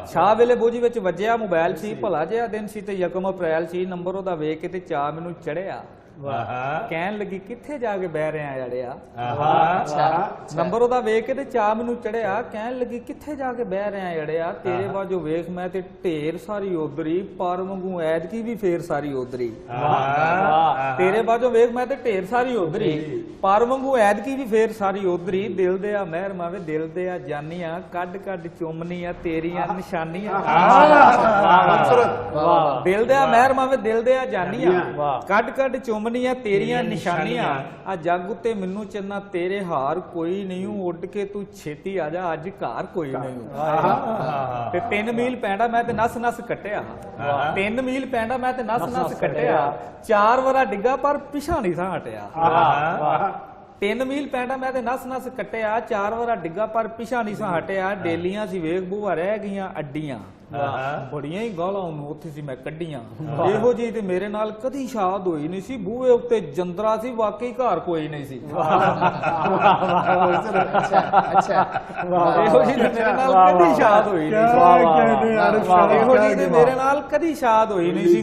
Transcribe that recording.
ਸ਼ਾਹ ਵੇਲੇ ਬੋਝੀ ਵਿੱਚ ਵੱਜਿਆ ਮੋਬਾਈਲ ਸੀ, ਭਲਾ ਜਿਹਾ ਦਿਨ ਸੀ ਤੇ 1 ਅਪ੍ਰੈਲ ਸੀ। ਨੰਬਰ ਉਹਦਾ ਵੇਖ ਕੇ ਤੇ ਚਾਹ ਮੈਨੂੰ ਚੜਿਆ, ਕਹਿਣ ਲੱਗੀ ਕਿੱਥੇ ਜਾ ਕੇ ਬਹਿ ਰਿਹਾ ਅੜਿਆ। ਨੰਬਰ ਉਹਦਾ ਵੇਖ ਕੇ ਤੇ ਚਾਹ ਮੈਨੂੰ ਚੜਿਆ, ਕਹਿਣ ਲੱਗੀ ਕਿੱਥੇ ਜਾ ਕੇ ਬਹਿ ਰਿਹਾ ਅੜਿਆ। ਤੇਰੇ ਬਾਝੋਂ ਵੇਖ ਮੈਂ ਤੇ ਢੇਰ ਸਾਰੀ ਉਧਰੀ, ਪਰ ਵਾਂਗੂ ਐਤਕੀ ਵੀ ਫੇਰ ਸਾਰੀ ਉਧਰੀ। ਤੇਰੇ ਬਾਝੋਂ ਵੇਖ ਮੈਂ ਤੇ ਢੇਰ ਸਾਰੀ ਉਧਰੀ, ਪਰ ਵਾਂਗੂ ਐਤਕੀ ਵੀ ਫੇਰ ਸਾਰੀ ਉਧਰੀ। ਦਿਲ ਦੇ ਆ ਮਹਿਰ ਮਾਵੇ ਦਿਲ ਦੇ ਆ ਜਾਨੀਆਂ, ਕੱਢ ਕੱਢ ਚੁੰਮਨੀਆਂ ਤੇਰੀਆਂ ਨਿਸ਼ਾਨੀਆਂ। ਦਿਲ ਦੇ ਆ ਮਹਿਰ ਮਾਵੇ ਦਿਲ ਦੇ ਆ ਜਾਨੀਆਂ, ਕੱਢ ਕੱਢ ਚੁੰਮਨੀਆਂ ਤੇਰੀਆਂ ਨਿਸ਼ਾਨੀਆਂ। ਆ ਜੱਗ ਉੱਤੇ ਮੈਨੂੰ ਚੰਨਾ ਤੇਰੇ ਹਾਰ ਕੋਈ ਨਹੀਂ, ਉੱਡ ਕੇ ਤੂੰ ਛੇਤੀ ਆ ਜਾ ਅੱਜ ਘਰ ਕੋਈ ਨਹੀਂ। ਤੇ 3 ਮੀਲ ਪੈਂਡਾ ਮੈਂ ਤੇ ਨਸ ਨਸ ਕੱਟਿਆ, 3 ਮੀਲ ਪੈਂਡਾ ਮੈਂ ਤੇ ਨਸ ਨਸ ਕੱਟਿਆ। 4 ਵਾਰਾ ਡਿੱਗਾ ਪਰ ਪਿਛਾ ਨਹੀਂ ਸਾਂ ਹਟਿਆ। 3 ਮੀਲ ਪੈਂਡਾ ਮੈਂ ਤੇ ਨਸ ਨਸ ਕੱਟਿਆ, 4 ਵਾਰਾ ਡਿੱਗਾ ਪਰ ਪਿਛਾ ਨਹੀਂ ਸਾਂ ਹਟਿਆ। ਡੇਲੀਆਂ ਸੀ ਵੇਖ ਬੂਹਾ ਰਹਿ ਗਈਆਂ ਅੱਡੀਆਂ, ਬੜੀਆਂ ਹੀ ਗਾਲਾਂ ਉਹਨੂੰ ਉੱਥੇ ਸੀ ਮੈਂ ਕੱਢੀਆਂ। ਇਹੋ ਜਿਹੀ ਤੇ ਮੇਰੇ ਨਾਲ ਕਦੀ ਸ਼ਾਦ ਹੋਈ ਨਹੀਂ ਸੀ, ਬੂਹੇ ਉੱਤੇ ਜੰਦਰਾ ਸੀ ਵਾਕਈ ਘਰ ਕੋਈ ਨਹੀਂ ਸੀ। ਇਹੋ ਜਿਹੀ ਤੇ ਮੇਰੇ ਨਾਲ ਕਦੀ ਸ਼ਾਦ ਹੋਈ ਨਹੀਂ ਸੀ, ਇਹੋ ਜਿਹੀ ਤੇ ਮੇਰੇ ਨਾਲ ਕਦੀ ਸ਼ਾਦ ਹੋਈ ਨਹੀਂ ਸੀ।